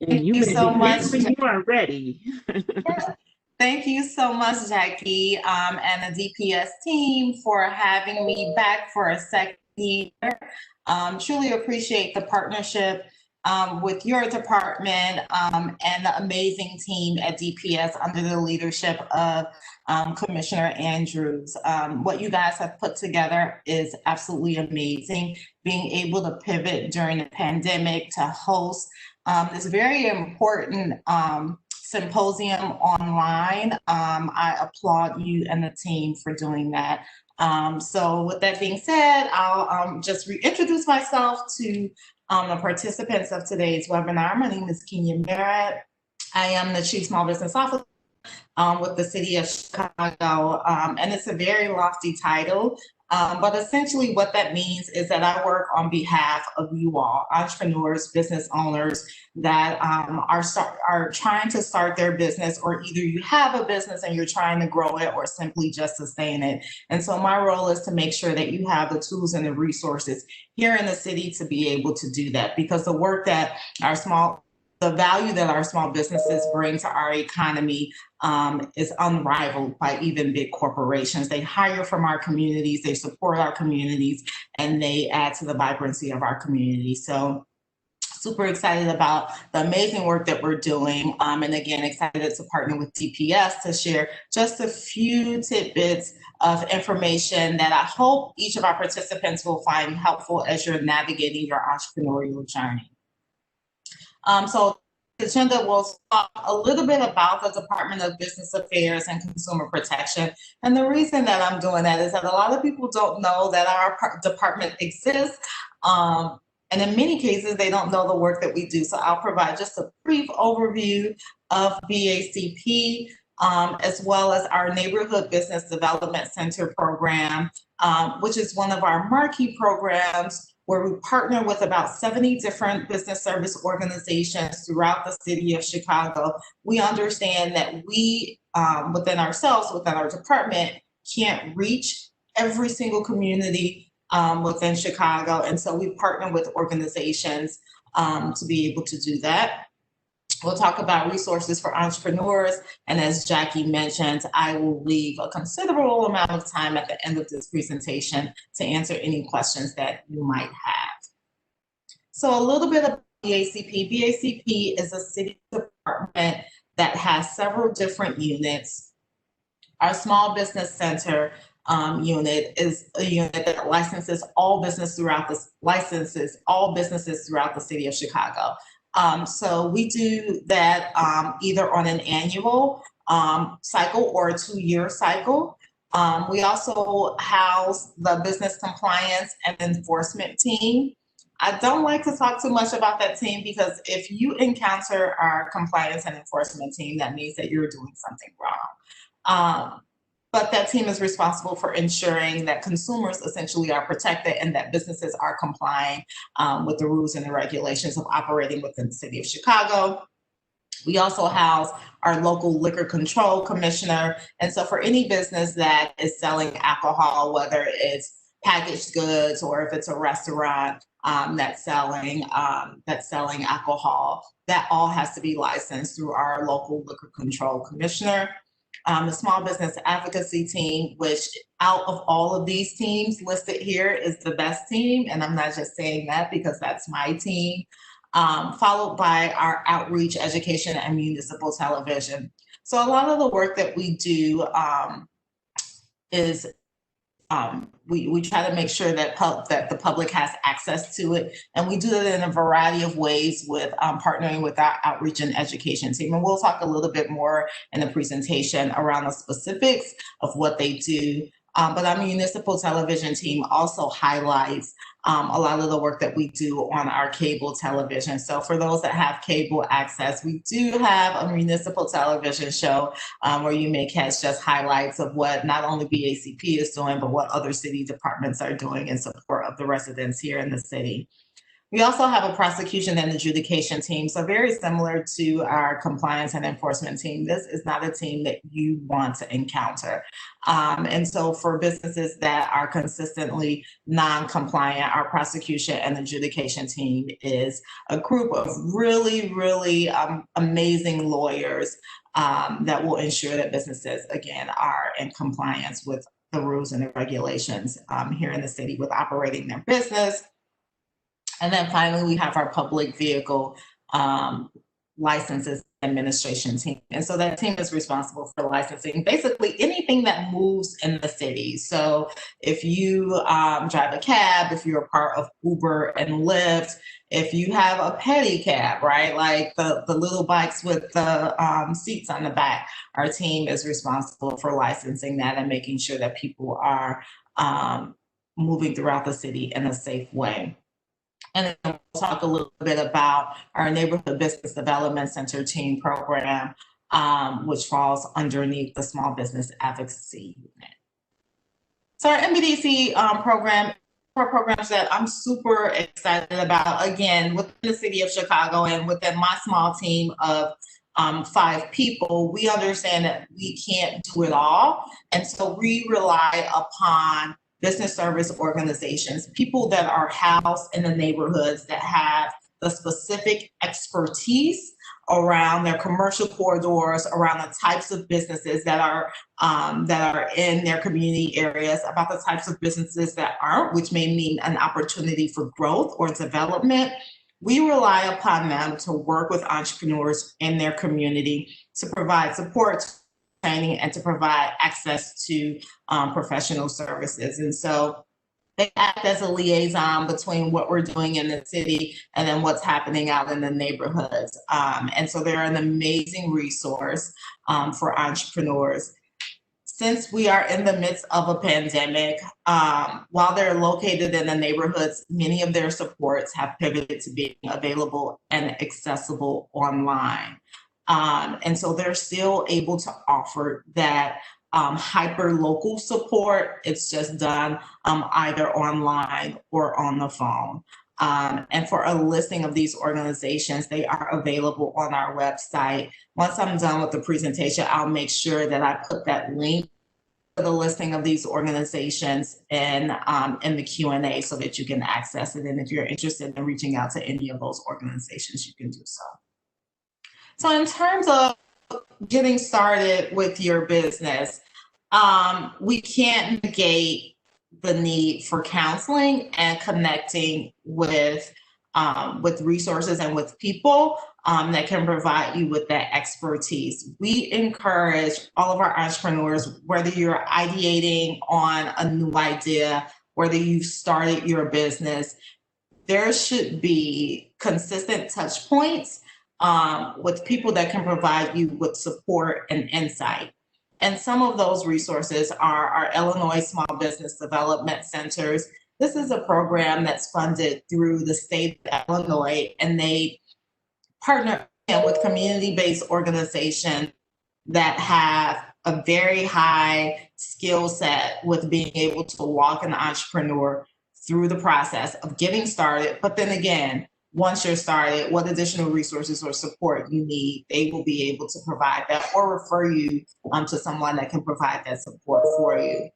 And you you may so much. begin when you are ready. Thank you so much, Jackie, and the DPS team for having me back for a second year. Truly appreciate the partnership with your department and the amazing team at DPS under the leadership of Commissioner Andrews. What you guys have put together is absolutely amazing. Being able to pivot during the pandemic to host this very important symposium online. I applaud you and the team for doing that. So with that being said, I'll just reintroduce myself to the participants of today's webinar. My name is Kenya Merritt. I am the Chief Small Business Officer with the City of Chicago, and it's a very lofty title. But essentially what that means is that I work on behalf of you all, entrepreneurs, business owners that are trying to start their business, or either you have a business and you're trying to grow it or simply just sustain it. And so my role is to make sure that you have the tools and the resources here in the city to be able to do that, because the work that the value that our small businesses bring to our economy is unrivaled by even big corporations. They hire from our communities, they support our communities, and they add to the vibrancy of our community. So super excited about the amazing work that we're doing. And again, excited to partner with DPS to share just a few tidbits of information that I hope each of our participants will find helpful as you're navigating your entrepreneurial journey. So the agenda will talk a little bit about the Department of Business Affairs and Consumer Protection. And the reason that I'm doing that is that a lot of people don't know that our department exists. And in many cases, they don't know the work that we do. So I'll provide just a brief overview of BACP, as well as our Neighborhood Business Development Center program, which is one of our marquee programs where we partner with about 70 different business service organizations throughout the city of Chicago. We understand that we, within ourselves, within our department, can't reach every single community within Chicago. And so we partner with organizations to be able to do that. We'll talk about resources for entrepreneurs. And as Jackie mentioned, I will leave a considerable amount of time at the end of this presentation to answer any questions that you might have. So a little bit about BACP. BACP is a city department that has several different units. Our Small Business Center unit is a unit that licenses all businesses throughout the city of Chicago. So we do that either on an annual cycle or a 2-year cycle. We also house the business compliance and enforcement team. I don't like to talk too much about that team because if you encounter our compliance and enforcement team, that means that you're doing something wrong. But that team is responsible for ensuring that consumers essentially are protected and that businesses are complying with the rules and the regulations of operating within the city of Chicago. We also house our local liquor control commissioner. And so for any business that is selling alcohol, whether it's packaged goods or if it's a restaurant that's selling alcohol, that all has to be licensed through our local liquor control commissioner. The Small Business Advocacy team, which out of all of these teams listed here is the best team. And I'm not just saying that because that's my team, followed by our outreach, education, and municipal television. So a lot of the work that we do is we try to make sure that the public has access to it. And we do it in a variety of ways with partnering with our outreach and education team. And we'll talk a little bit more in the presentation around the specifics of what they do. But our municipal television team also highlights a lot of the work that we do on our cable television. So for those that have cable access, we do have a municipal television show where you may catch just highlights of what not only BACP is doing, but what other city departments are doing in support of the residents here in the city. We also have a prosecution and adjudication team, so very similar to our compliance and enforcement team. This is not a team that you want to encounter. And so for businesses that are consistently non-compliant, our prosecution and adjudication team is a group of really, really amazing lawyers that will ensure that businesses, again, are in compliance with the rules and the regulations here in the city with operating their business. And then finally, we have our public vehicle licenses administration team. And so that team is responsible for licensing basically anything that moves in the city. So if you drive a cab, if you're a part of Uber and Lyft, if you have a pedicab, right, like the little bikes with the seats on the back, our team is responsible for licensing that and making sure that people are moving throughout the city in a safe way. And then we'll talk a little bit about our Neighborhood Business Development Center team program, which falls underneath the Small Business Advocacy Unit. So our NBDC program are programs that I'm super excited about. Again, within the city of Chicago and within my small team of 5 people, we understand that we can't do it all. And so we rely upon business service organizations, people that are housed in the neighborhoods that have the specific expertise around their commercial corridors, around the types of businesses that are in their community areas, about the types of businesses that aren't, which may mean an opportunity for growth or development. We rely upon them to work with entrepreneurs in their community to provide support, training, and to provide access to professional services. And so they act as a liaison between what we're doing in the city and then what's happening out in the neighborhoods. And so they're an amazing resource for entrepreneurs. Since we are in the midst of a pandemic, while they're located in the neighborhoods, many of their supports have pivoted to being available and accessible online. And so they're still able to offer that hyper local support. It's just done either online or on the phone. And for a listing of these organizations, they are available on our website. Once I'm done with the presentation, I'll make sure that I put that link to the listing of these organizations in the Q&A so that you can access it. And if you're interested in reaching out to any of those organizations, you can do so. So in terms of getting started with your business, we can't negate the need for counseling and connecting with resources and with people that can provide you with that expertise. We encourage all of our entrepreneurs, whether you're ideating on a new idea, whether you've started your business, there should be consistent touch points with people that can provide you with support and insight. And some of those resources are our Illinois Small Business Development Centers. This is a program that's funded through the state of Illinois, and they partner with community-based organizations that have a very high skill set with being able to walk an entrepreneur through the process of getting started. But then again, once you're started, what additional resources or support you need, they will be able to provide that or refer you to someone that can provide that support for you.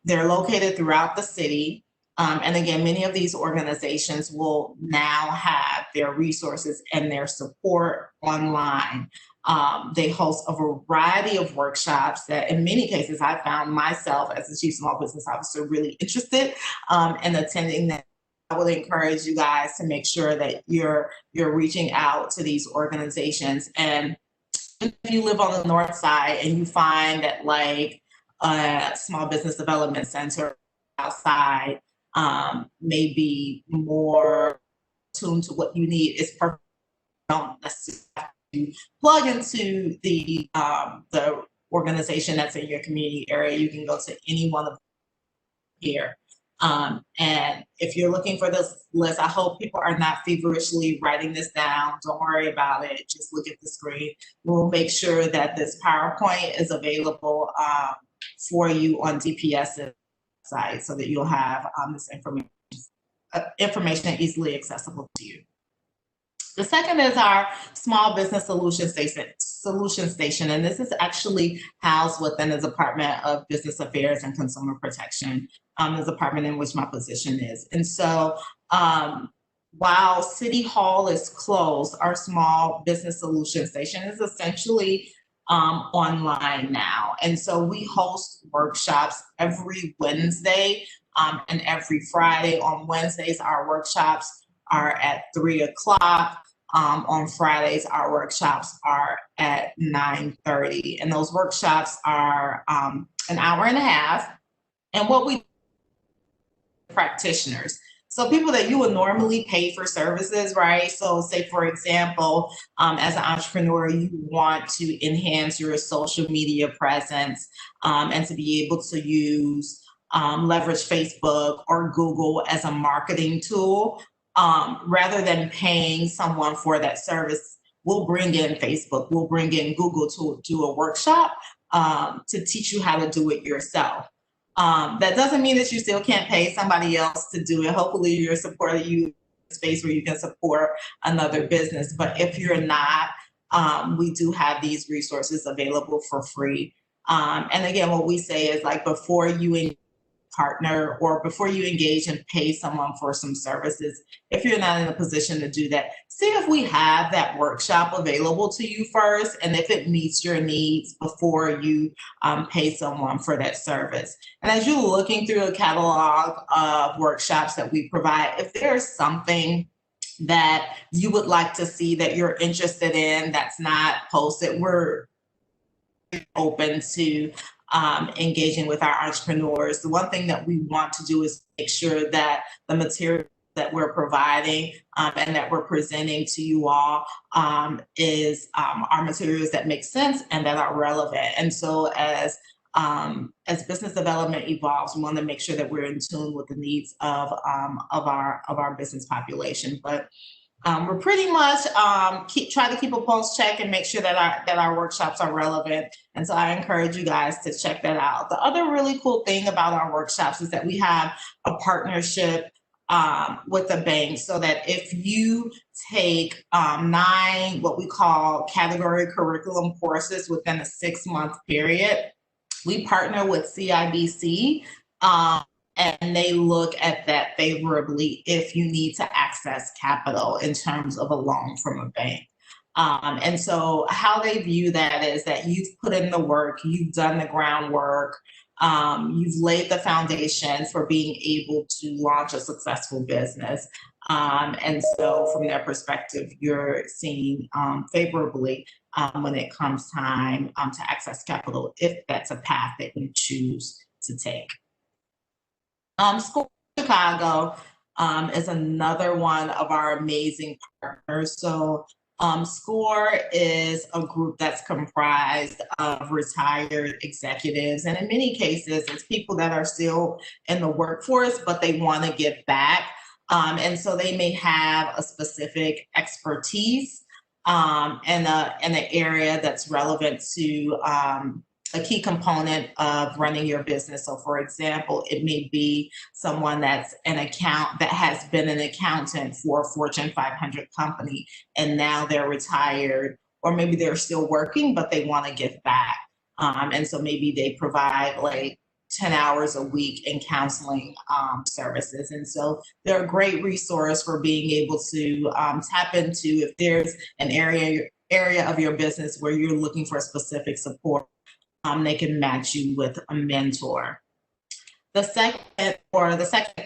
They're located throughout the city. And again, many of these organizations will now have their resources and their support online. They host a variety of workshops that in many cases I found myself as a Chief Small Business Officer really interested in attending that. I would encourage you guys to make sure that you're reaching out to these organizations. And if you live on the north side and you find that like a small business development center outside may be more tuned to what you need, it's perfect. Don't necessarily have to plug into the organization that's in your community area. You can go to any one of them here. And if you're looking for this list, I hope people are not feverishly writing this down. Don't worry about it. Just look at the screen. We'll make sure that this PowerPoint is available for you on DPS's site so that you'll have this information information easily accessible to you. The second is our Small Business Solution Station, and this is actually housed within the Department of Business Affairs and Consumer Protection, the department in which my position is. And so while City Hall is closed, our Small Business Solution Station is essentially online now. And so we host workshops every Wednesday and every Friday. On Wednesdays, our workshops are at 3 o'clock. On Fridays, our workshops are at 9:30. And those workshops are an hour and a half. And what we practitioners. So people that you would normally pay for services, right? So say, for example, as an entrepreneur, you want to enhance your social media presence and to be able to use leverage Facebook or Google as a marketing tool. Rather than paying someone for that service, we'll bring in Facebook, we'll bring in Google to do a workshop to teach you how to do it yourself. That doesn't mean that you still can't pay somebody else to do it. Hopefully you're supporting you in a space where you can support another business. But if you're not, we do have these resources available for free. And again, what we say is like before you partner or before you engage and pay someone for some services, if you're not in a position to do that, see if we have that workshop available to you first and if it meets your needs before you pay someone for that service. And as you're looking through a catalog of workshops that we provide, if there's something that you would like to see that you're interested in that's not posted, we're open to engaging with our entrepreneurs. The one thing that we want to do is make sure that the material that we're providing and that we're presenting to you all is our materials that make sense and that are relevant. And so as business development evolves, we want to make sure that we're in tune with the needs of our business population. But we're pretty much try to keep a pulse check and make sure that our workshops are relevant. And so I encourage you guys to check that out. The other really cool thing about our workshops is that we have a partnership with the bank, so that if you take 9 what we call category curriculum courses within a 6-month period, we partner with CIBC. And they look at that favorably if you need to access capital in terms of a loan from a bank. And so how they view that is that you've put in the work, you've done the groundwork, you've laid the foundation for being able to launch a successful business. And so from their perspective, you're seeing favorably when it comes time to access capital, if that's a path that you choose to take. SCORE Chicago is another one of our amazing partners. So SCORE is a group that's comprised of retired executives, and in many cases, it's people that are still in the workforce, but they want to give back. And so they may have a specific expertise in an area that's relevant to a key component of running your business. So for example, it may be someone that's that has been an accountant for a Fortune 500 company, and now they're retired, or maybe they're still working, but they want to give back. And so maybe they provide like 10 hours a week in counseling services. And so they're a great resource for being able to tap into if there's an area of your business where you're looking for specific support. They can match you with a mentor. The second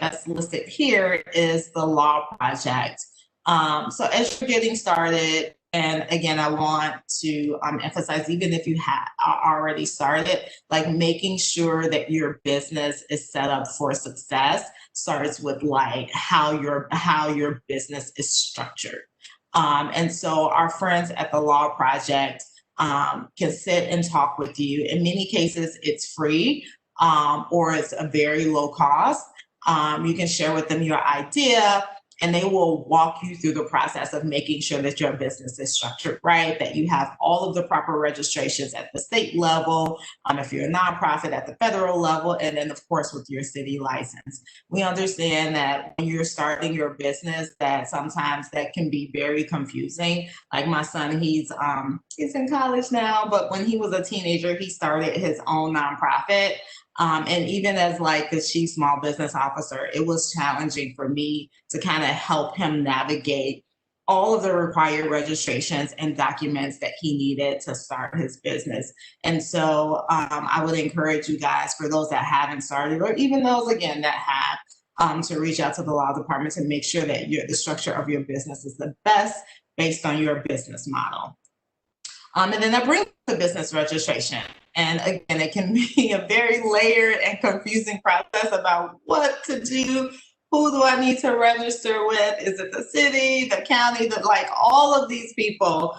that's listed here is the Law Project. So as you're getting started, and again, I want to emphasize, even if you have already started, like making sure that your business is set up for success starts with like how your business is structured. And so our friends at the Law Project can sit and talk with you. In many cases, it's free or it's a very low cost. You can share with them your idea. and they will walk you through the process of making sure that your business is structured right, that you have all of the proper registrations at the state level, if you're a nonprofit at the federal level, and then of course with your city license. We understand that when you're starting your business, that sometimes that can be very confusing. Like my son, he's in college now, but when he was a teenager, he started his own nonprofit. And even as like the chief small business officer, it was challenging for me to kind of help him navigate all of the required registrations and documents that he needed to start his business. And so I would encourage you guys, for those that haven't started, or even those again that have, to reach out to the law department to make sure that the structure of your business is the best based on your business model. And then that brings the business registration. And again, it can be a very layered and confusing process about what to do. Who do I need to register with? Is it the city, the county, like all of these people?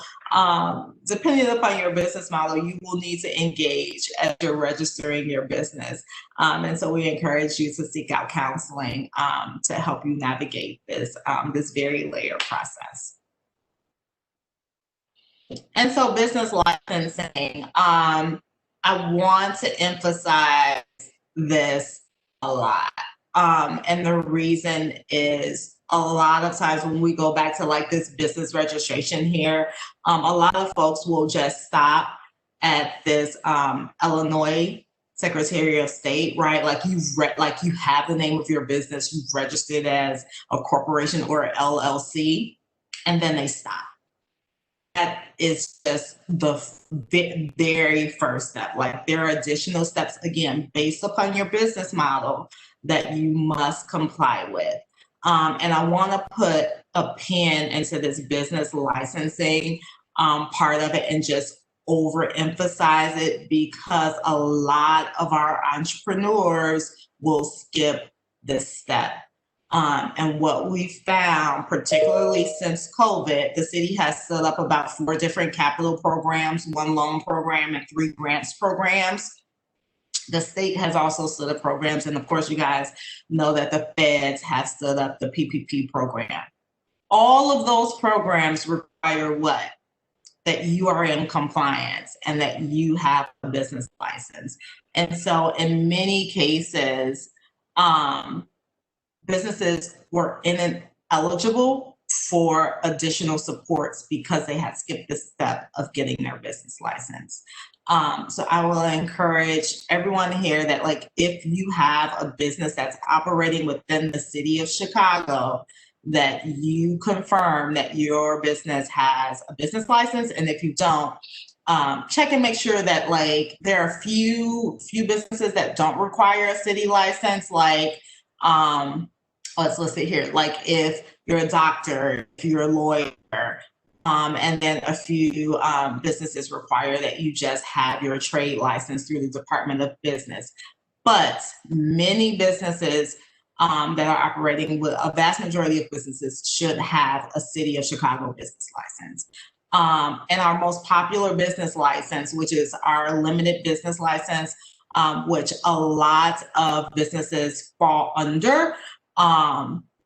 Depending upon your business model, you will need to engage as you're registering your business. And so we encourage you to seek out counseling to help you navigate this very layered process. And so business licensing, I want to emphasize this a lot. And the reason is a lot of times when we go back to like this business registration here, a lot of folks will just stop at this Illinois Secretary of State, right? Like you have the name of your business, you've registered as a corporation or LLC, and then they stop. That is just the very first step. Like there are additional steps, again, based upon your business model that you must comply with. And I want to put a pin into this business licensing part of it and just overemphasize it, because a lot of our entrepreneurs will skip this step. And what we found, particularly since COVID, the city has set up about 4 different capital programs, 1 loan program, and 3 grants programs. The state has also set up programs, and of course, you guys know that the feds have set up the PPP program. All of those programs require what? That you are in compliance and that you have a business license. And so in many cases, businesses were ineligible for additional supports because they had skipped the step of getting their business license. So I will encourage everyone here that, like, if you have a business that's operating within the city of Chicago, that you confirm that your business has a business license. And if you don't, check and make sure that, like, there are few businesses that don't require a city license, like, let's list it here. Like if you're a doctor, if you're a lawyer, and then a few businesses require that you just have your trade license through the Department of Business. But many businesses that are operating, with a vast majority of businesses, should have a City of Chicago business license. And our most popular business license, which is our limited business license, which a lot of businesses fall under,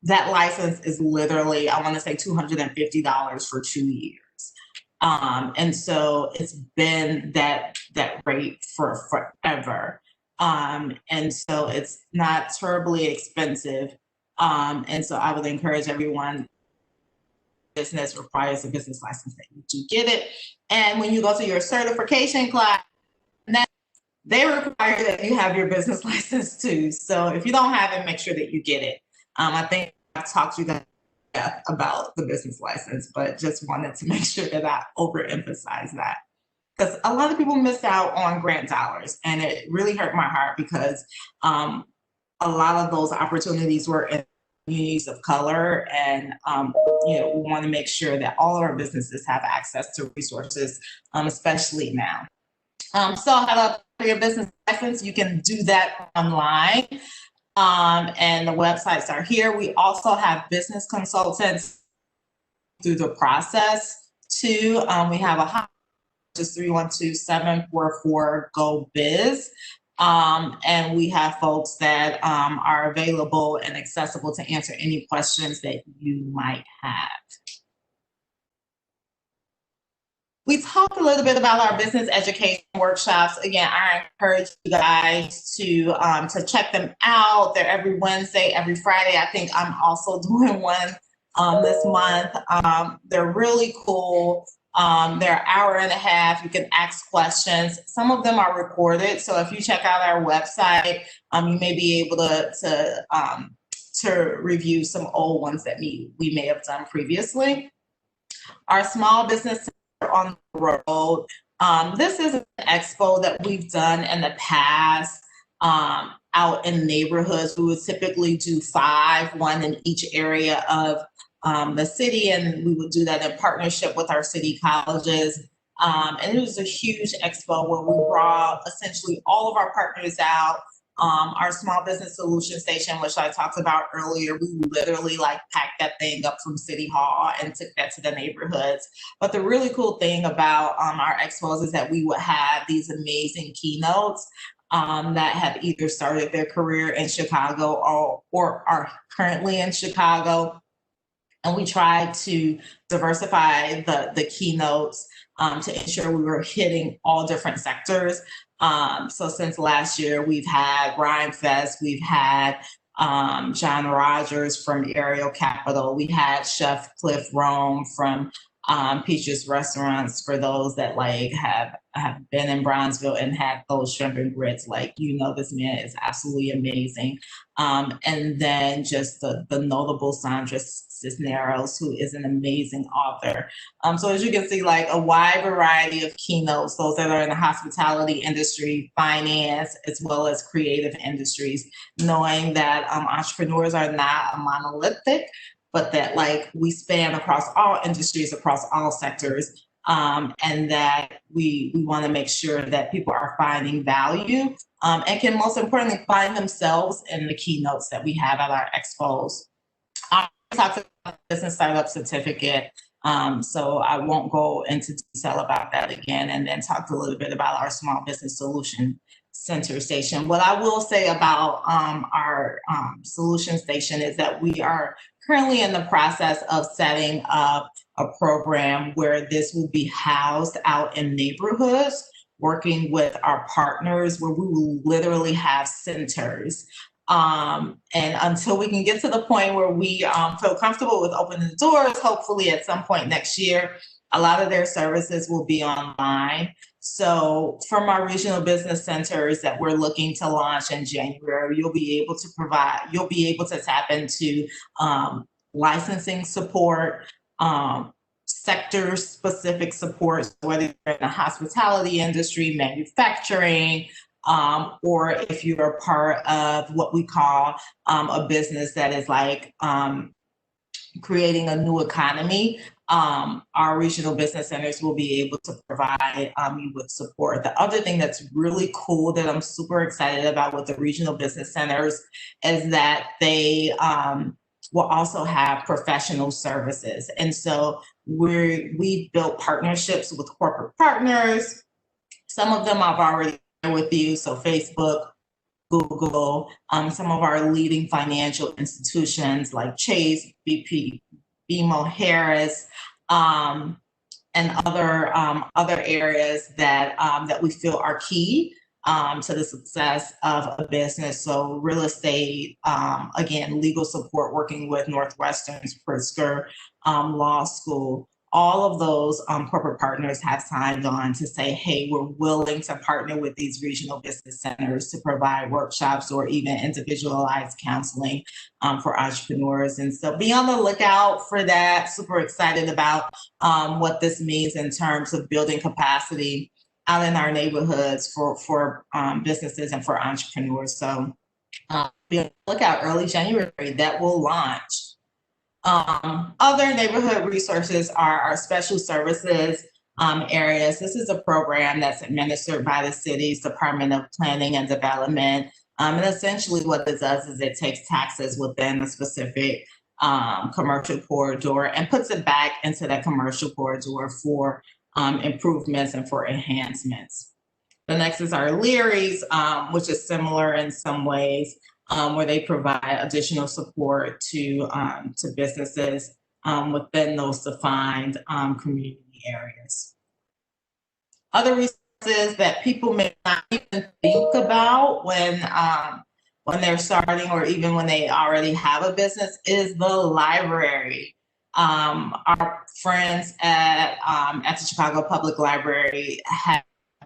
that license is literally, I want to say, $250 for 2 years. And so it's been that rate for forever. And so it's not terribly expensive. And so I would encourage everyone, business requires a business license, that you do get it. And when you go to your certification class, they require that you have your business license too. So if you don't have it, make sure that you get it. I think I've talked to you guys about the business license, but just wanted to make sure that I overemphasize that, because a lot of people miss out on grant dollars, and it really hurt my heart, because a lot of those opportunities were in communities of color, and we want to make sure that all of our businesses have access to resources, especially now. So how to apply for your business license? You can do that online. And the websites are here. We also have business consultants through the process too. We have a hotline, which is 312-744-GO-BIZ. And we have folks that are available and accessible to answer any questions that you might have. We talked a little bit about our business education workshops. Again, I encourage you guys to check them out. They're every Wednesday, every Friday. I think I'm also doing one this month. They're really cool. They're an hour and a half. You can ask questions. Some of them are recorded. So if you check out our website, you may be able to review some old ones that we may have done previously. Our small business on the road. This is an expo that we've done in the past out in neighborhoods. We would typically do 5, one in each area of the city, and we would do that in partnership with our city colleges. And it was a huge expo where we brought essentially all of our partners out. Our small business solution station, which I talked about earlier, we literally like packed that thing up from City Hall and took that to the neighborhoods. But the really cool thing about our expos is that we would have these amazing keynotes that have either started their career in Chicago or are currently in Chicago. And we tried to diversify the keynotes to ensure we were hitting all different sectors. So since last year, we've had Rhyme Fest, we've had John Rogers from Ariel Capital, we had Chef Cliff Rome from Peaches Restaurants, for those that like have been in Brownsville and had those shrimp and grits. Like, you know, this man is absolutely amazing. And then just the notable Sandra Cisneros, who is an amazing author. So as you can see, like a wide variety of keynotes, those that are in the hospitality industry, finance, as well as creative industries, knowing that entrepreneurs are not monolithic, but that like we span across all industries, across all sectors, and that we want to make sure that people are finding value and can most importantly find themselves in the keynotes that we have at our expos. I talked about the business startup certificate, so I won't go into detail about that again, and then talk a little bit about our small business solution center station. What I will say about our solution station is that we are currently in the process of setting up a program where this will be housed out in neighborhoods, working with our partners, where we will literally have centers. And until we can get to the point where we feel comfortable with opening the doors, hopefully at some point next year, a lot of their services will be online. So from our regional business centers that we're looking to launch in January, you'll be able to tap into licensing support, sector specific support, whether you're in the hospitality industry, manufacturing, or if you're a part of what we call a business that is like creating a new economy. Our regional business centers will be able to provide you with support. The other thing that's really cool that I'm super excited about with the regional business centers is that they will also have professional services. And so we built partnerships with corporate partners. Some of them I've already shared with you, so Facebook, Google, some of our leading financial institutions like Chase, BP, BMO Harris, and other areas that we feel are key to the success of a business. So real estate, again, legal support, working with Northwestern's Pritzker Law School. All of those corporate partners have signed on to say, hey, we're willing to partner with these regional business centers to provide workshops or even individualized counseling for entrepreneurs. And so be on the lookout for that. Super excited about what this means in terms of building capacity out in our neighborhoods for businesses and for entrepreneurs. So be on the lookout, early January, that will launch. Other neighborhood resources are our special services areas. This is a program that's administered by the city's Department of Planning and Development. And essentially what this does is it takes taxes within a specific commercial corridor and puts it back into that commercial corridor for improvements and for enhancements. The next is our Leary's, which is similar in some ways, where they provide additional support to businesses within those defined community areas. Other resources that people may not even think about when they're starting or even when they already have a business is the library. Our friends at the Chicago Public Library have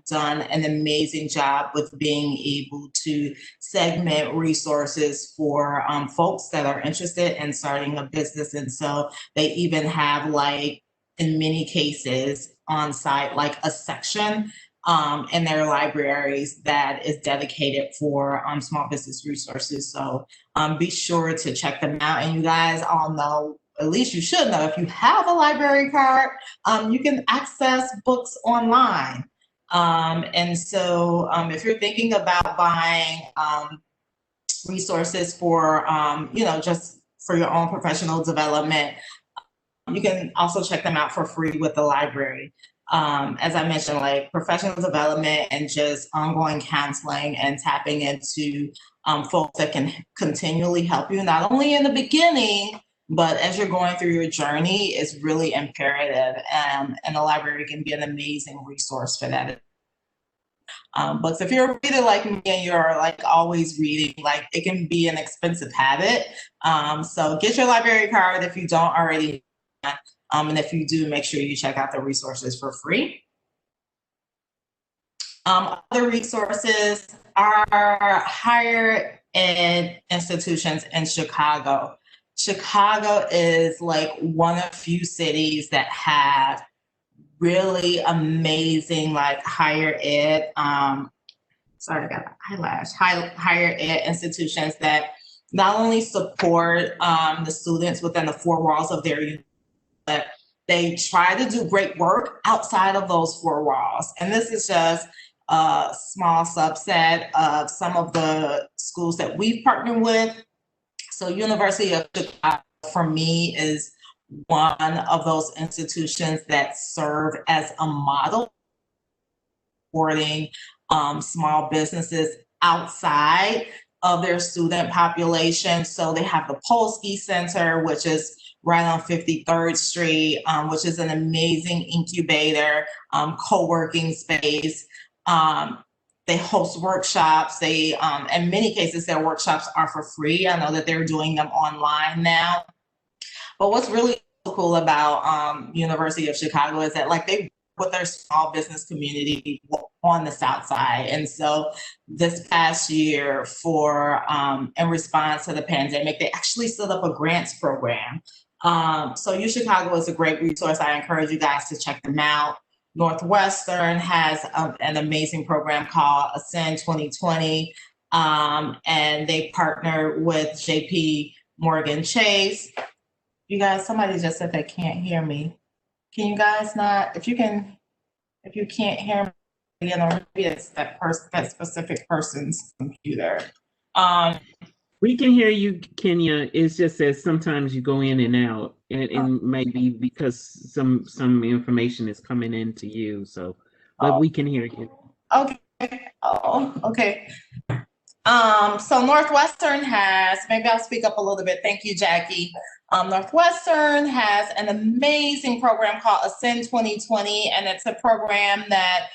done an amazing job with being able to segment resources for folks that are interested in starting a business. And so they even have, like, in many cases on site, like a section in their libraries that is dedicated for small business resources. So be sure to check them out. And you guys all know, at least you should know, if you have a library card, you can access books online. And so if you're thinking about buying resources for, just for your own professional development, you can also check them out for free with the library. As I mentioned, like professional development and just ongoing counseling and tapping into folks that can continually help you, not only in the beginning, but as you're going through your journey, is really imperative. And the library can be an amazing resource for that. Books, if you're a reader like me and you're like always reading, like it can be an expensive habit. So get your library card if you don't already. And if you do, make sure you check out the resources for free. Other resources are higher ed institutions in Chicago. Chicago is like one of few cities that have really amazing, like higher ed, sorry, I got a eyelash, higher ed institutions that not only support the students within the four walls of their university, but they try to do great work outside of those four walls. And this is just a small subset of some of the schools that we've partnered with. So University of Chicago, for me, is one of those institutions that serve as a model supporting small businesses outside of their student population. So they have the Polsky Center, which is right on 53rd Street, which is an amazing incubator, co-working space. They host workshops. They, in many cases, their workshops are for free. I know that they're doing them online now. But what's really cool about University of Chicago is that, like, they work with their small business community on the South Side. And so this past year, in response to the pandemic, they actually set up a grants program. So U Chicago is a great resource. I encourage you guys to check them out. Northwestern has an amazing program called Ascend 2020, and they partner with JP Morgan Chase. You guys, somebody just said they can't hear me. Can you guys not, if you can't hear me, maybe it's that specific person's computer. We can hear you, Kenya. It's just that sometimes you go in and out, and maybe because some information is coming into you. So, but we can hear you. Okay. Oh, okay. So Northwestern has, maybe I'll speak up a little bit. Thank you, Jackie. Northwestern has an amazing program called Ascend 2020, and it's a program that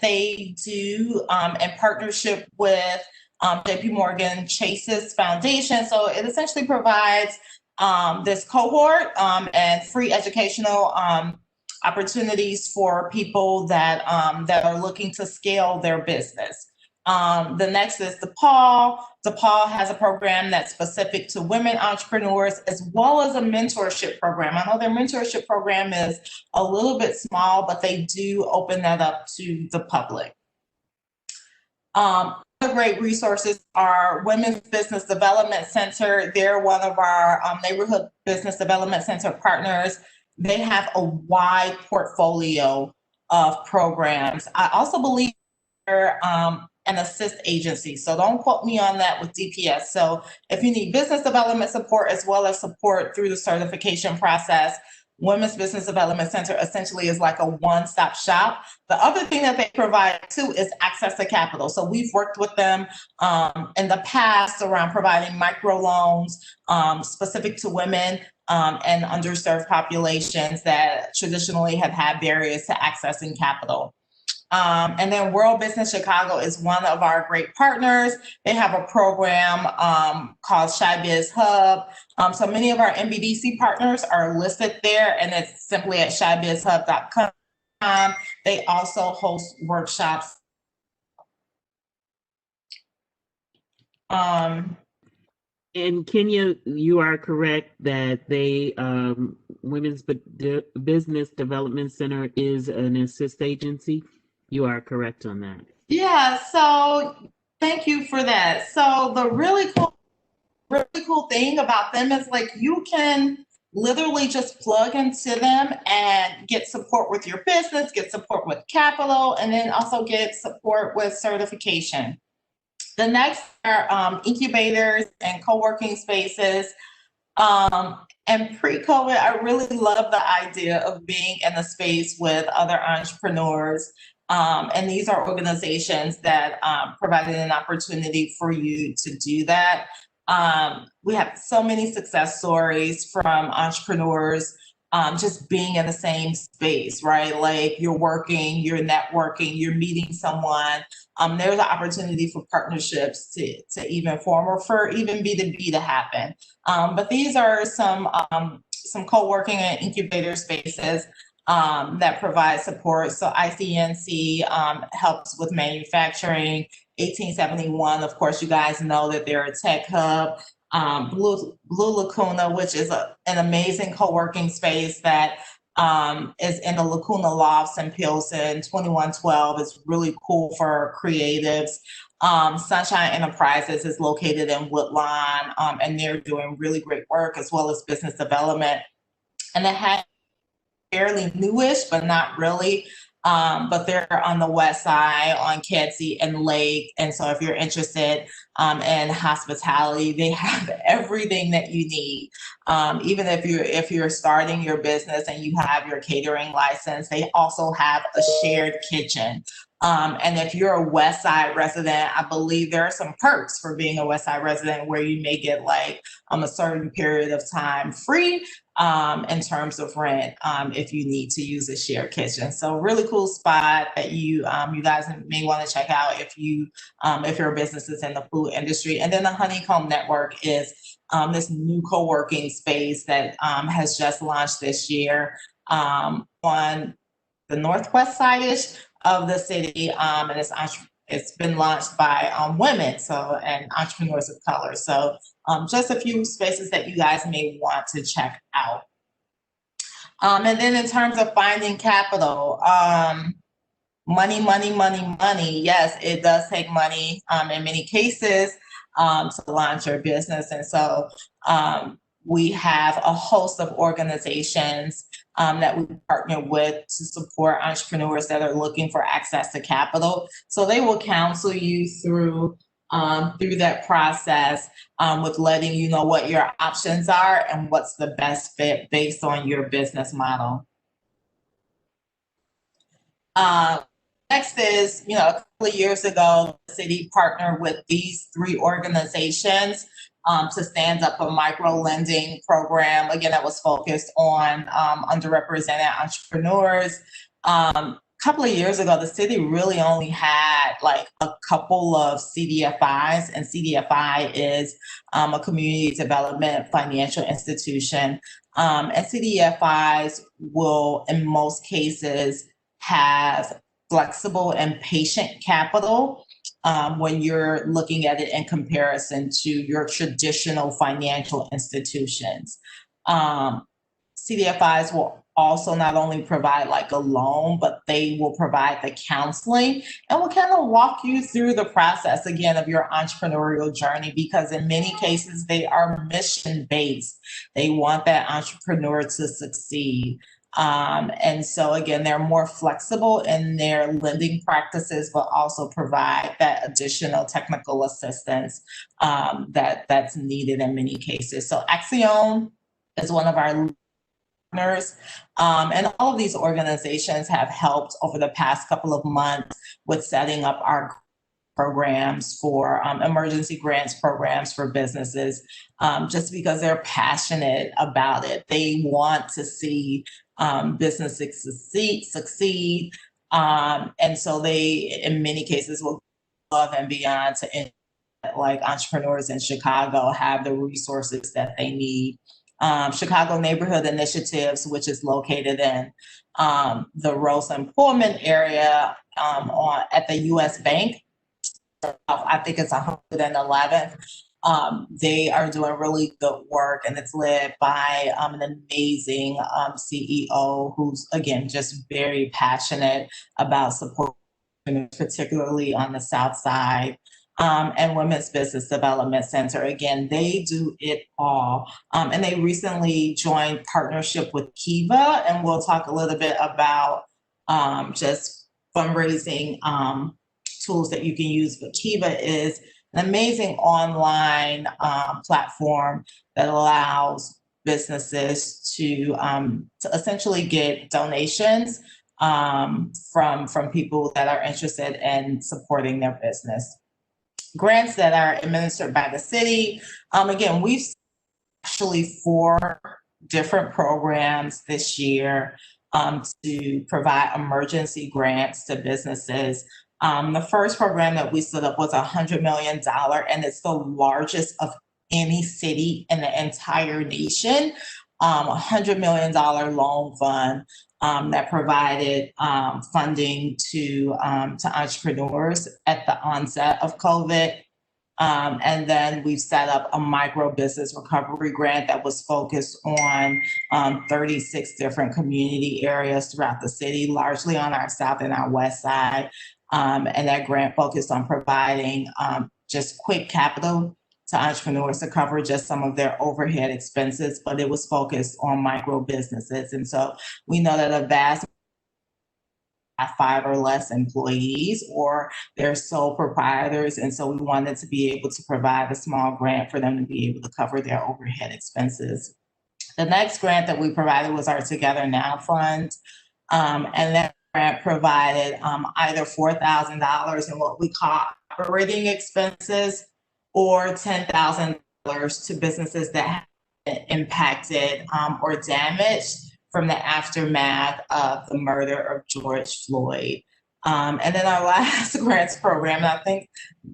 they do in partnership with JP Morgan Chase's foundation. So it essentially provides this cohort and free educational opportunities for people that are looking to scale their business. The next is DePaul. DePaul has a program that's specific to women entrepreneurs, as well as a mentorship program. I know their mentorship program is a little bit small, but they do open that up to the public. Other great resources are Women's Business Development Center. They're one of our neighborhood business development center partners. They have a wide portfolio of programs. I also believe they're an assist agency, so don't quote me on that with DPS. So if you need business development support as well as support through the certification process, Women's Business Development Center essentially is like a one-stop shop. The other thing that they provide too is access to capital. So we've worked with them in the past around providing microloans specific to women and underserved populations that traditionally have had barriers to accessing capital. And then World Business Chicago is one of our great partners. They have a program called Shy Biz Hub. So many of our MBDC partners are listed there, and it's simply at shybizhub.com. They also host workshops. In Kenya, you are correct that they Women's Business Development Center is an assist agency. You are correct on that. Yeah, so thank you for that. So the really cool thing about them is like you can literally just plug into them and get support with your business, get support with capital, and then also get support with certification. The next are incubators and co-working spaces. And pre-COVID, I really love the idea of being in a space with other entrepreneurs. And these are organizations that provided an opportunity for you to do that. We have so many success stories from entrepreneurs just being in the same space, right? Like you're working, you're networking, you're meeting someone. There's an opportunity for partnerships to even form or for even B2B to happen. But these are some co-working and incubator spaces that provide support. So ICNC helps with manufacturing. 1871, of course, you guys know that they're a tech hub. Blue Lacuna, which is an amazing co-working space that is in the Lacuna Lofts in Pilsen. 2112 is really cool for creatives. Sunshine Enterprises is located in Woodlawn, and they're doing really great work as well as business development. And it has fairly newish, but not really. But they're on the west side on Kedzie and Lake. And so if you're interested in hospitality, they have everything that you need. Even if you're starting your business and you have your catering license, they also have a shared kitchen. And if you're a West Side resident, I believe there are some perks for being a West Side resident where you may get like a certain period of time free in terms of rent if you need to use a shared kitchen. So really cool spot that you guys may want to check out if your business is in the food industry. And then the Honeycomb Network is this new co-working space that has just launched this year on the northwest side-ish of the city, and it's been launched by women and entrepreneurs of color. So just a few spaces that you guys may want to check out. And then in terms of finding capital, money. Yes, it does take money in many cases to launch your business. And so we have a host of organizations that we partner with to support entrepreneurs that are looking for access to capital. So they will counsel you through that process with letting you know what your options are and what's the best fit based on your business model. Next is, a couple of years ago, the city partnered with these three organizations to stand up a micro lending program, again, that was focused on underrepresented entrepreneurs. A couple of years ago, the city really only had like a couple of CDFIs, and CDFI is a community development financial institution. And CDFIs will, in most cases, have flexible and patient capital when you're looking at it in comparison to your traditional financial institutions. CDFIs will also not only provide like a loan, but they will provide the counseling and will kind of walk you through the process again of your entrepreneurial journey, because in many cases they are mission-based. They want that entrepreneur to succeed. And so again, they're more flexible in their lending practices, but also provide that additional technical assistance that's needed in many cases. So Axiom is one of our partners. And all of these organizations have helped over the past couple of months with setting up our programs for emergency grants programs for businesses, just because they're passionate about it. They want to see businesses succeed. And so they, in many cases, will go above and beyond to, like entrepreneurs in Chicago, have the resources that they need. Chicago Neighborhood Initiatives, which is located in the Roseland Pullman area at the US Bank. I think it's 111th. They are doing really good work, and it's led by an amazing CEO who's, again, just very passionate about supporting, particularly on the South Side. And Women's Business Development Center. Again, they do it all. And they recently joined partnership with Kiva, and we'll talk a little bit about just fundraising tools that you can use. But Kiva is an amazing online platform that allows businesses to essentially get donations from people that are interested in supporting their business. Grants that are administered by the city. Again, we've actually 4 different programs this year to provide emergency grants to businesses. The first program that we set up was $100 million, and it's the largest of any city in the entire nation. $100 million loan fund that provided funding to entrepreneurs at the onset of COVID. And then we've set up a micro business recovery grant that was focused on 36 different community areas throughout the city, largely on our south and our west side. And that grant focused on providing just quick capital to entrepreneurs to cover just some of their overhead expenses, but it was focused on micro businesses. And so we know that a vast have 5 or less employees, or they're sole proprietors. And so we wanted to be able to provide a small grant for them to be able to cover their overhead expenses. The next grant that we provided was our Together Now Fund. And that grant provided either $4,000 in what we call operating expenses, or $10,000 to businesses that have been impacted or damaged from the aftermath of the murder of George Floyd. And then our last grants program, and I think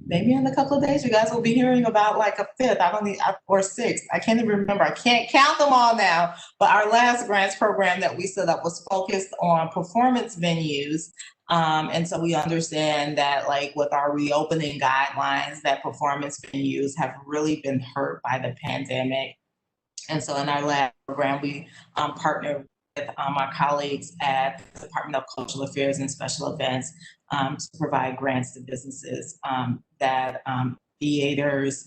maybe in a couple of days, you guys will be hearing about like a 5th, or 6th. I can't even remember. I can't count them all now. But our last grants program that we set up was focused on performance venues. And so we understand that, like, with our reopening guidelines, that performance venues have really been hurt by the pandemic. And so in our last program, we partnered with our colleagues at the Department of Cultural Affairs and Special Events to provide grants to businesses that theaters,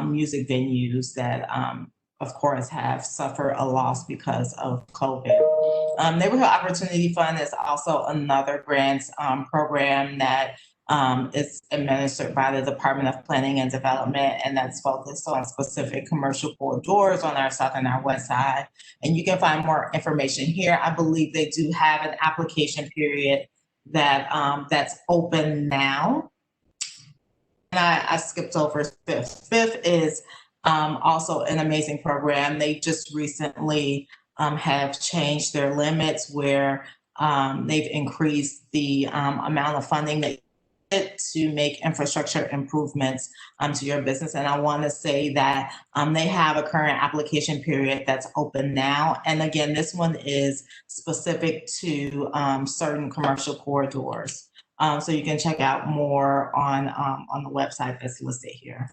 music venues that, of course, have suffered a loss because of COVID. Neighborhood Opportunity Fund is also another grants program that is administered by the Department of Planning and Development, and that's focused on specific commercial corridors on our south and our west side. And you can find more information here. I believe they do have an application period that that's open now. And I skipped over 5th. 5th is also an amazing program. They just recently have changed their limits, where they've increased the amount of funding that to make infrastructure improvements to your business. And I want to say that they have a current application period that's open now. And again, this one is specific to certain commercial corridors. So you can check out more on the website that's listed here.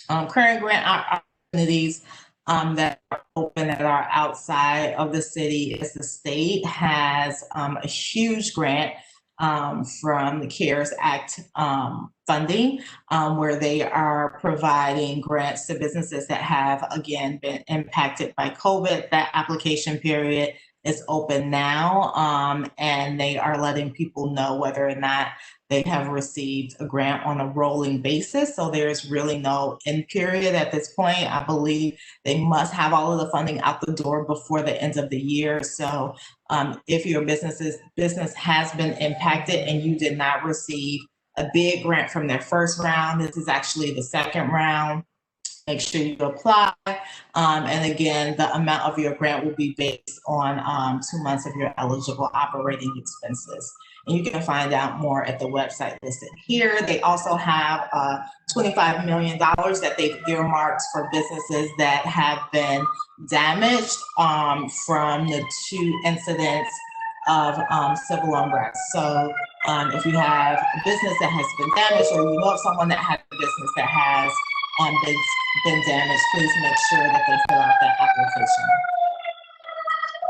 Current grant opportunities that are open that are outside of the city is the state has a huge grant from the CARES Act funding, where they are providing grants to businesses that have, again, been impacted by COVID. That application period is open now, and they are letting people know whether or not they have received a grant on a rolling basis. So there's really no end period at this point. I believe they must have all of the funding out the door before the end of the year. So if your business has been impacted and you did not receive a big grant from their first round, this is actually the second round. Make sure you apply. And again, the amount of your grant will be based on 2 months of your eligible operating expenses. And you can find out more at the website listed here. They also have $25 million that they've earmarked for businesses that have been damaged from the 2 incidents of civil unrest. So if you have a business that has been damaged, or you know of someone that has a business that has been damaged, please make sure that they fill out that application.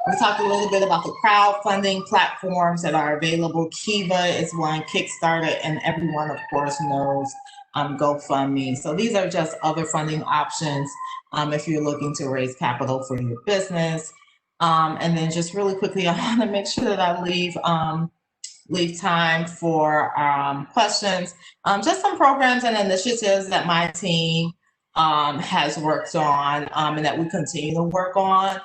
We talked a little bit about the crowdfunding platforms that are available. Kiva is one, Kickstarter, and everyone, of course, knows GoFundMe. So these are just other funding options if you're looking to raise capital for your business. And then just really quickly, I want to make sure that I leave time for questions. Just some programs and initiatives that my team has worked on and that we continue to work on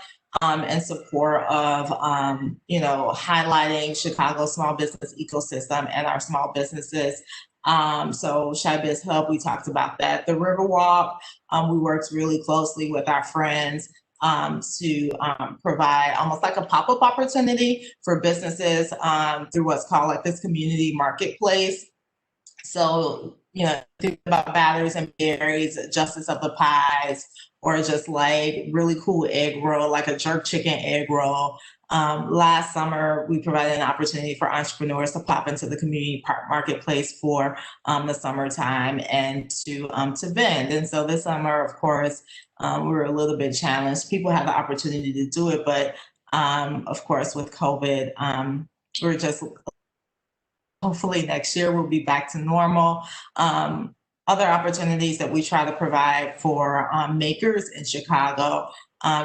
in support of, highlighting Chicago's small business ecosystem and our small businesses. So Shy Biz Hub, we talked about that. The Riverwalk, we worked really closely with our friends to provide almost like a pop-up opportunity for businesses through what's called like this community marketplace. So, think about batters and berries, Justice of the Pies, or just like really cool egg roll, like a jerk chicken egg roll. Last summer, we provided an opportunity for entrepreneurs to pop into the community marketplace for the summertime and to vend. And so this summer, of course, we were a little bit challenged. People had the opportunity to do it, but of course, with COVID, we're just hopefully next year we'll be back to normal. Other opportunities that we try to provide for makers in Chicago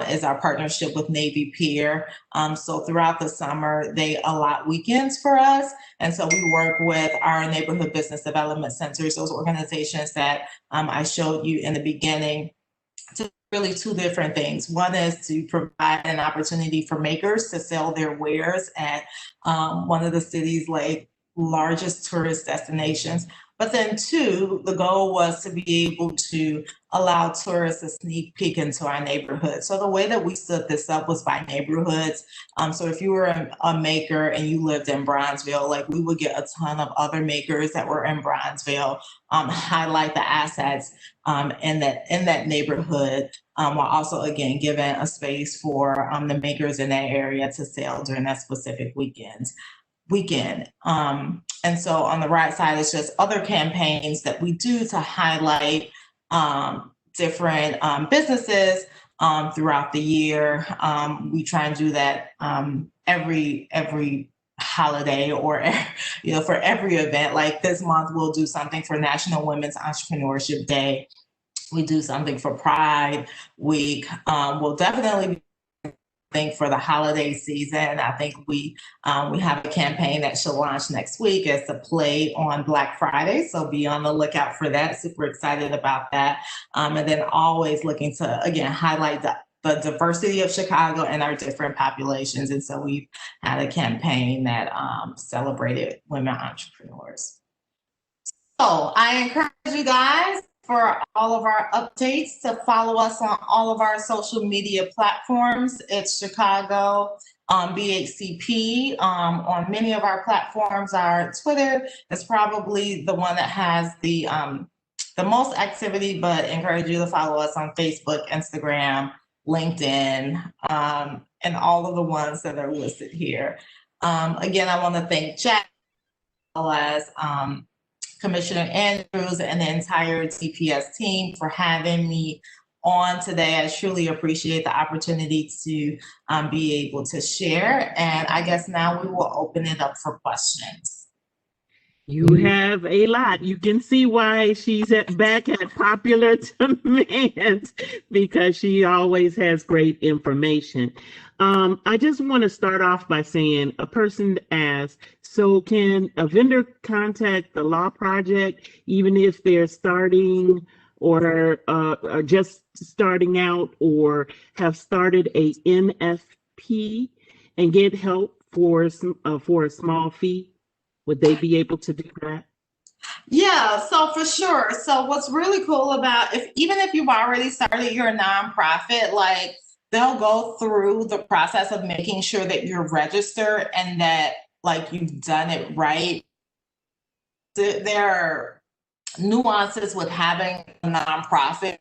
is our partnership with Navy Pier. So throughout the summer, they allot weekends for us. And so we work with our neighborhood business development centers, those organizations that I showed you in the beginning, to really 2 different things. One is to provide an opportunity for makers to sell their wares at one of the city's largest tourist destinations. But then 2, the goal was to be able to allow tourists a sneak peek into our neighborhood. So the way that we set this up was by neighborhoods. So if you were a maker and you lived in Bronzeville, we would get a ton of other makers that were in Bronzeville, highlight the assets in that neighborhood, while also again giving a space for the makers in that area to sell during that specific weekend. And so on the right side is just other campaigns that we do to highlight different businesses throughout the year. We try and do that every holiday, or for every event. Like this month, we'll do something for National Women's Entrepreneurship Day. We do something for Pride Week. We'll definitely be for the holiday season. I think we have a campaign that should launch next week as a play on Black Friday. So be on the lookout for that. Super excited about that. And then always looking to, again, highlight the diversity of Chicago and our different populations. And so we've had a campaign that celebrated women entrepreneurs. So I encourage you guys, for all of our updates, to follow us on all of our social media platforms. It's Chicago BACP. On many of our platforms, our Twitter is probably the one that has the most activity, but encourage you to follow us on Facebook, Instagram, LinkedIn, and all of the ones that are listed here. Again, I want to thank Jack, as well as Commissioner Andrews and the entire DPS team for having me on today. I truly appreciate the opportunity to be able to share. And I guess now we will open it up for questions. You have a lot. You can see why she's back at Popular Demand because she always has great information. I just want to start off by saying a person asked, so can a vendor contact the law project even if they're starting or just starting out or have started a NFP and get help for a small fee? Would they be able to do that? Yeah, so for sure. So what's really cool about if even if you've already started your nonprofit, like they'll go through the process of making sure that you're registered and that like you've done it right. There are nuances with having a nonprofit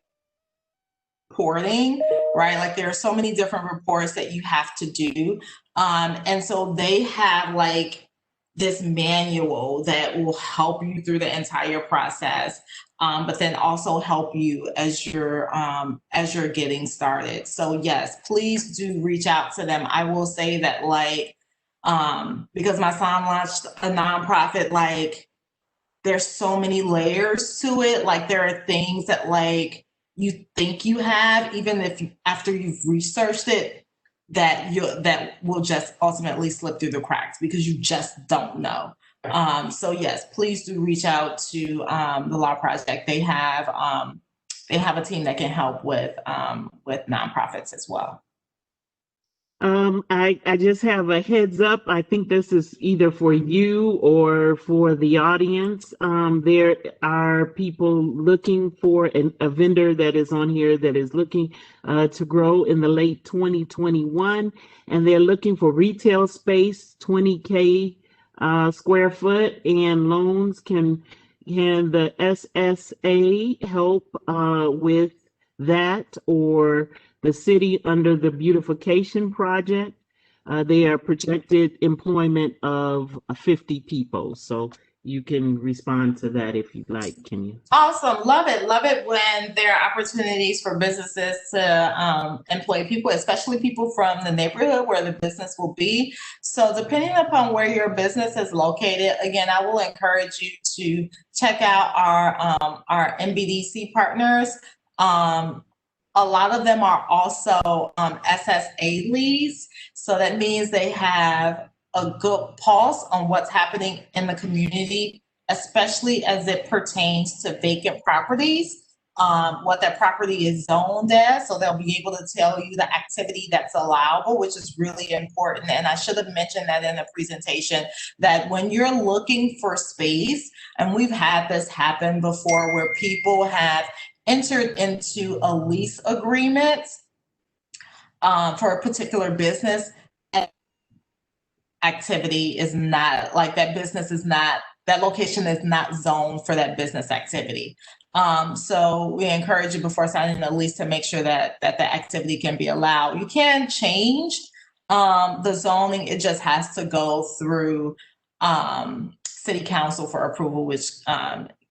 reporting, right? Like there are so many different reports that you have to do. And so they have like this manual that will help you through the entire process, but then also help you as you're getting started. So yes, please do reach out to them. I will say that like because my son launched a nonprofit, like there's so many layers to it. Like there are things that like you think you have, even if you, after you've researched it, that will just ultimately slip through the cracks because you just don't know. So yes, please do reach out to the Law Project. They have a team that can help with nonprofits as well. I just have a heads up. I think this is either for you or for the audience. There are people looking for a vendor that is on here that is looking to grow in the late 2021, and they're looking for retail space, 20K square foot, and loans. Can the SSA help with that, or the city under the beautification project? They are projected employment of 50 people. So you can respond to that if you'd like, can you? Awesome. Love it. Love it when there are opportunities for businesses to employ people, especially people from the neighborhood where the business will be. So depending upon where your business is located, again, I will encourage you to check out our NBDC partners. A lot of them are also SSA leads. So that means they have a good pulse on what's happening in the community, especially as it pertains to vacant properties, what that property is zoned as. So they'll be able to tell you the activity that's allowable, which is really important. And I should have mentioned that in the presentation, that when you're looking for space, and we've had this happen before where people have entered into a lease agreement for a particular business, activity is not like that business is not, that location is not zoned for that business activity. So we encourage you before signing a lease to make sure that the activity can be allowed. You can change the zoning, it just has to go through city council for approval, which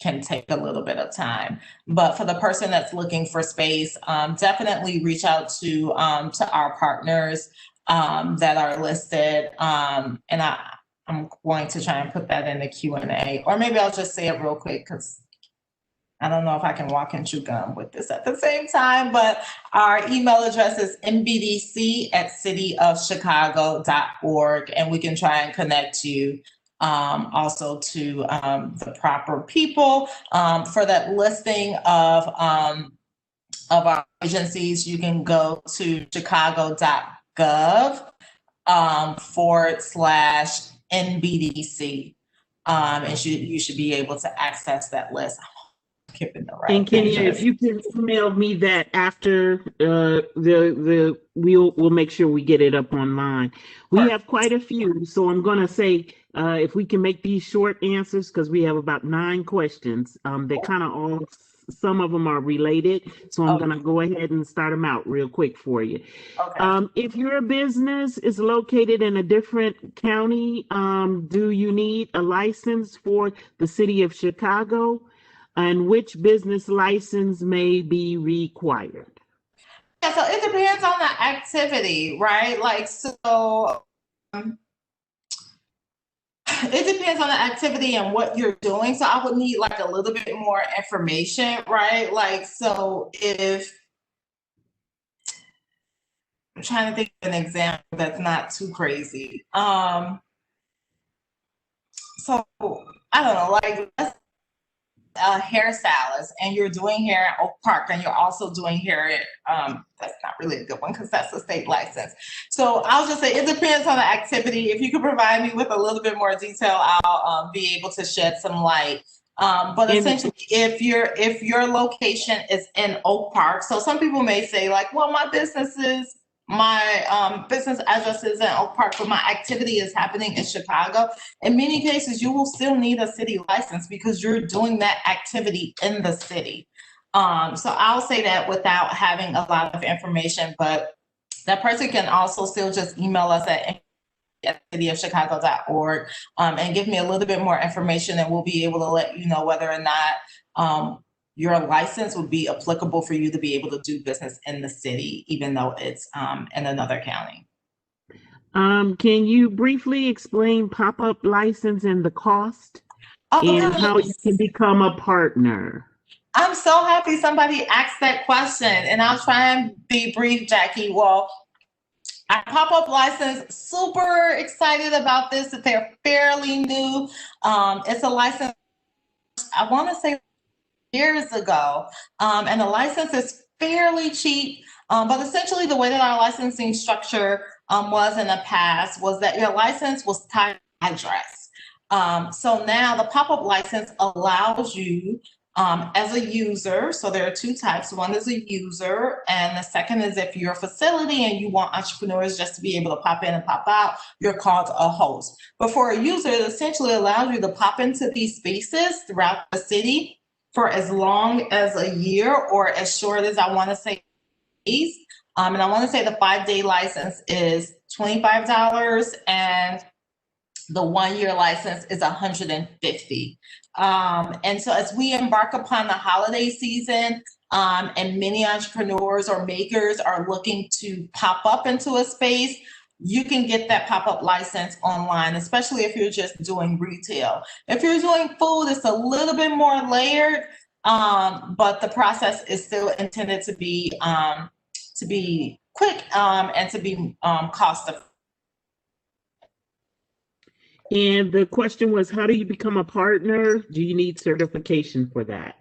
can take a little bit of time. But for the person that's looking for space, definitely reach out to our partners that are listed. And I'm going to try and put that in the Q&A, or maybe I'll just say it real quick because I don't know if I can walk and chew gum with this at the same time, but our email address is nbdc@cityofchicago.org, and we can try and connect you also to the proper people. For that listing of our agencies, you can go to chicago.gov/NBDC, and you should be able to access that list. And Kenya, if you can email me that after we'll make sure we get it up online. We have quite a few, so I'm gonna say if we can make these short answers because we have about 9 questions. They're kind of all, some of them are related, so I'm gonna go ahead and start them out real quick for you. Okay. If your business is located in a different county, do you need a license for the city of Chicago? And which business license may be required? Yeah, so it depends on the activity, right? Like, so it depends on the activity and what you're doing. So I would need like a little bit more information, right? Like, so if I'm trying to think of an example that's not too crazy. So I don't know, like let's hairstylist and you're doing hair at Oak Park and you're also doing hair at that's not really a good one because that's a state license. So I'll just say it depends on the activity. If you could provide me with a little bit more detail, I'll be able to shed some light. But essentially, if your location is in Oak Park, so some people may say like, well, my business address is in Oak Park, but my activity is happening in Chicago. In many cases, you will still need a city license because you're doing that activity in the city. So I'll say that without having a lot of information, but that person can also still just email us at cityofchicago.org and give me a little bit more information, and we'll be able to let you know whether or not your license would be applicable for you to be able to do business in the city, even though it's in another county. Can you briefly explain pop-up license and the cost and how you can become a partner? I'm so happy somebody asked that question, and I'll try and be brief, Jackie. Well, our pop-up license, super excited about this, that they're fairly new. It's a license, I want to say years ago, and the license is fairly cheap, but essentially the way that our licensing structure was in the past was that your license was tied to address. So now the pop-up license allows you as a user, so there are two types. One is a user, and the second is if you're a facility and you want entrepreneurs just to be able to pop in and pop out, you're called a host. But for a user, it essentially allows you to pop into these spaces throughout the city for as long as a year or as short as I want to say days. And I want to say the 5-day license is $25 and the 1-year license is $150. And so as we embark upon the holiday season, and many entrepreneurs or makers are looking to pop up into a space, you can get that pop-up license online, especially if you're just doing retail. If you're doing food, it's a little bit more layered, but the process is still intended to be quick and to be cost-effective. And the question was, how do you become a partner? Do you need certification for that?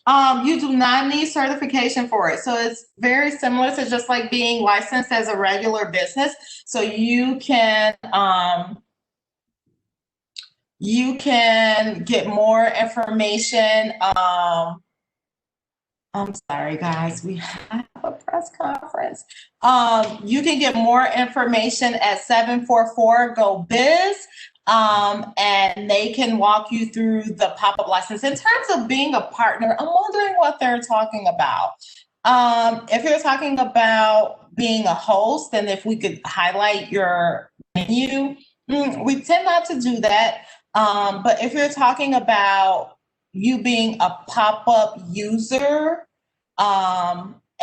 You do not need certification for it. So it's very similar to just like being licensed as a regular business. So you can get more information. I'm sorry, guys, we have a press conference. You can get more information at 744-GO-BIZ. And they can walk you through the pop-up license. In terms of being a partner, I'm wondering what they're talking about. If you're talking about being a host, and if we could highlight your menu, we tend not to do that. But if you're talking about you being a pop-up user,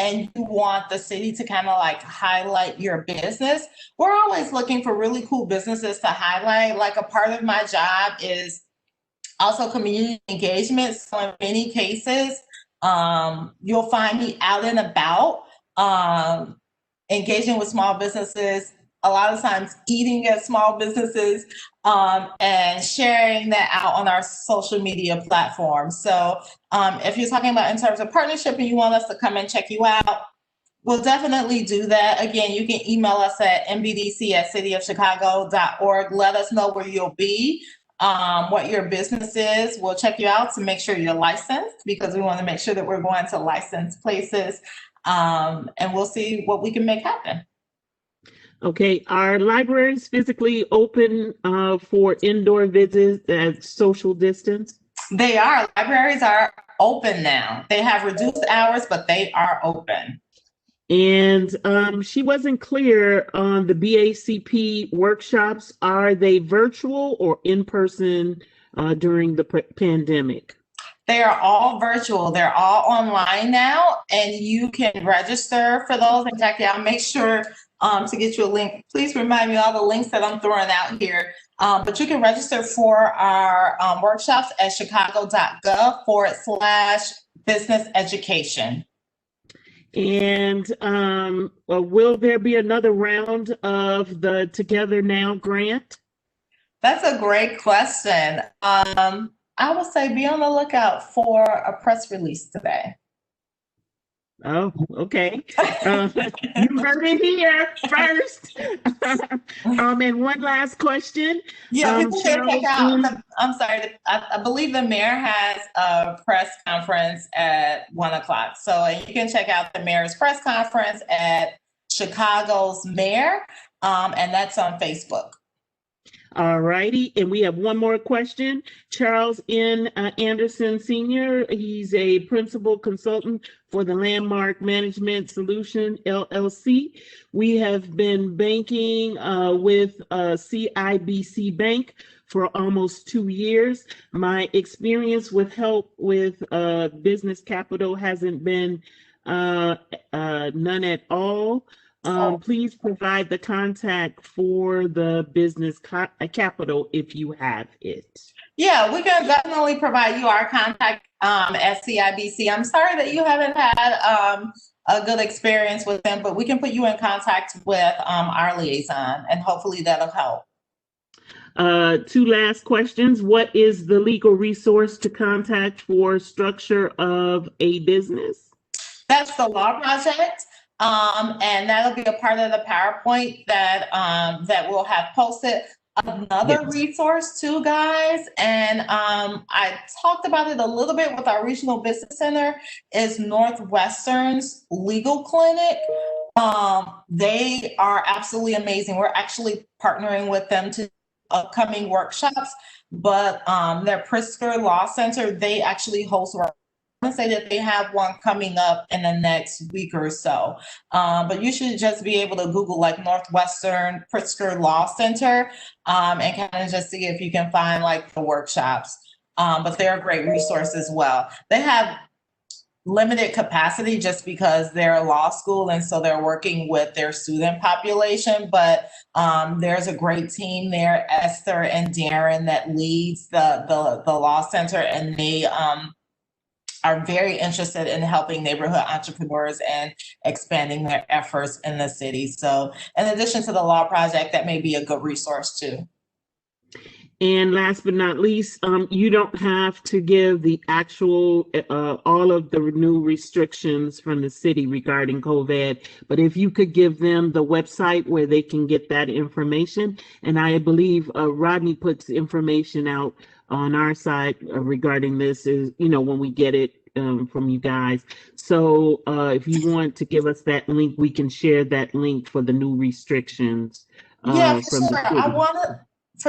and you want the city to kind of like highlight your business, we're always looking for really cool businesses to highlight. Like a part of my job is also community engagement. So in many cases, you'll find me out and about, engaging with small businesses, a lot of times eating at small businesses, and sharing that out on our social media platforms. So if you're talking about in terms of partnership and you want us to come and check you out, we'll definitely do that. Again, you can email us at mbdc@cityofchicago.org. Let us know where you'll be, what your business is. We'll check you out to make sure you're licensed, because we want to make sure that we're going to licensed places, and we'll see what we can make happen. Okay, are libraries physically open for indoor visits at social distance? They are. Libraries are open now. They have reduced hours, but they are open. And she wasn't clear on the BACP workshops. Are they virtual or in person during the pandemic? They are all virtual. They're all online now, and you can register for those. And Jackie, I'll make sure to get you a link. Please remind me all the links that I'm throwing out here But you can register for our workshops at chicago.gov/business education. And will there be another round of the Together Now grant? That's a great question. I would say be on the lookout for a press release today. Oh, okay. You heard it here first. And one last question. Yeah, people can check Charles, out. I'm sorry. I believe the mayor has a press conference at 1:00. So you can check out the mayor's press conference at Chicago's mayor, and that's on Facebook. All righty, and we have one more question. Charles N. Anderson Sr., he's a principal consultant for the Landmark Management Solution, LLC. We have been banking with CIBC Bank for almost 2 years. My experience with help with business capital hasn't been none at all. Please provide the contact for the business capital if you have it. Yeah, we can definitely provide you our contact at CIBC. I'm sorry that you haven't had a good experience with them, but we can put you in contact with our liaison, and hopefully that'll help. Two last questions. What is the legal resource to contact for structure of a business? That's the Law Project. And that'll be a part of the PowerPoint that we'll have posted. Another resource too, guys, and I talked about it a little bit with our regional business center, is Northwestern's legal clinic. They are absolutely amazing. We're actually partnering with them to upcoming workshops, but their Pritzker Law Center, they actually host workshops. I say that they have one coming up in the next week or so. But you should just be able to Google like Northwestern Pritzker Law Center and kind of just see if you can find like the workshops. But they're a great resource as well. They have limited capacity just because they're a law school and so they're working with their student population. But there's a great team there, Esther and Darren, that leads the law center, and they are very interested in helping neighborhood entrepreneurs and expanding their efforts in the city. So in addition to the Law Project, that may be a good resource too. And last but not least, you don't have to give the actual, all of the new restrictions from the city regarding COVID, but if you could give them the website where they can get that information. And I believe Rodney puts information out on our side regarding this, is, you know, when we get it from you guys. So if you want to give us that link, we can share that link for the new restrictions. Yeah, for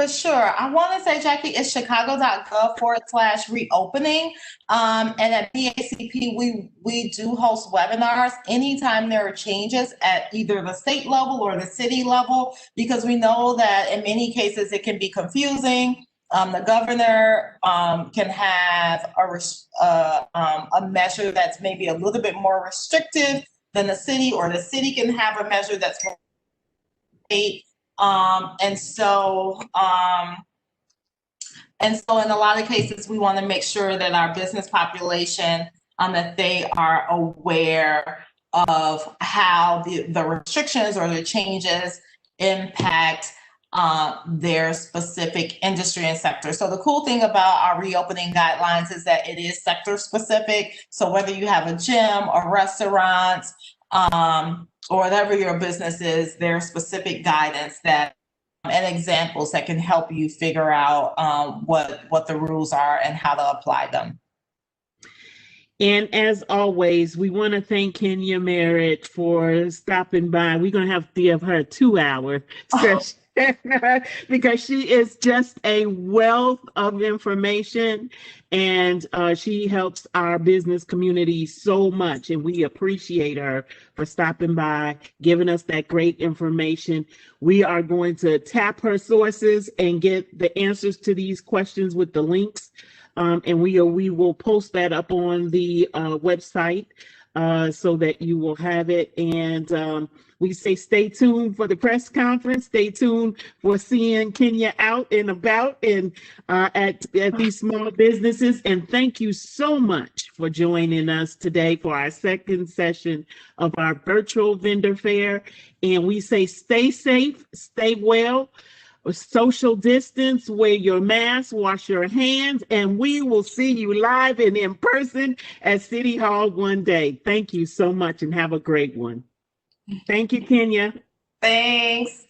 sure. I want to say, Jackie, it's chicago.gov/reopening. And at BACP, we do host webinars anytime there are changes at either the state level or the city level, because we know that in many cases it can be confusing. The governor can have a measure that's maybe a little bit more restrictive than the city, or the city can have a measure that's more state. And so in a lot of cases, we want to make sure that our business population, that they are aware of how the restrictions or the changes impact their specific industry and sector. So the cool thing about our reopening guidelines is that it is sector specific. So whether you have a gym or restaurants, or whatever your business is, there's specific guidance that and examples that can help you figure out what the rules are and how to apply them. And as always, we want to thank Kenya Merritt for stopping by. We're going to have to give her a 2-hour session. Because she is just a wealth of information, and she helps our business community so much, and we appreciate her for stopping by, giving us that great information. We are going to tap her sources and get the answers to these questions with the links, and we will post that up on the website. so that you will have it. And we say stay tuned for the press conference. Stay tuned for seeing Kenya out and about and at these small businesses. And thank you so much for joining us today for our second session of our virtual vendor fair. And we say stay safe, stay well, social distance, wear your mask, wash your hands, and we will see you live and in person at City Hall one day. Thank you so much and have a great one. Thank you, Kenya. Thanks.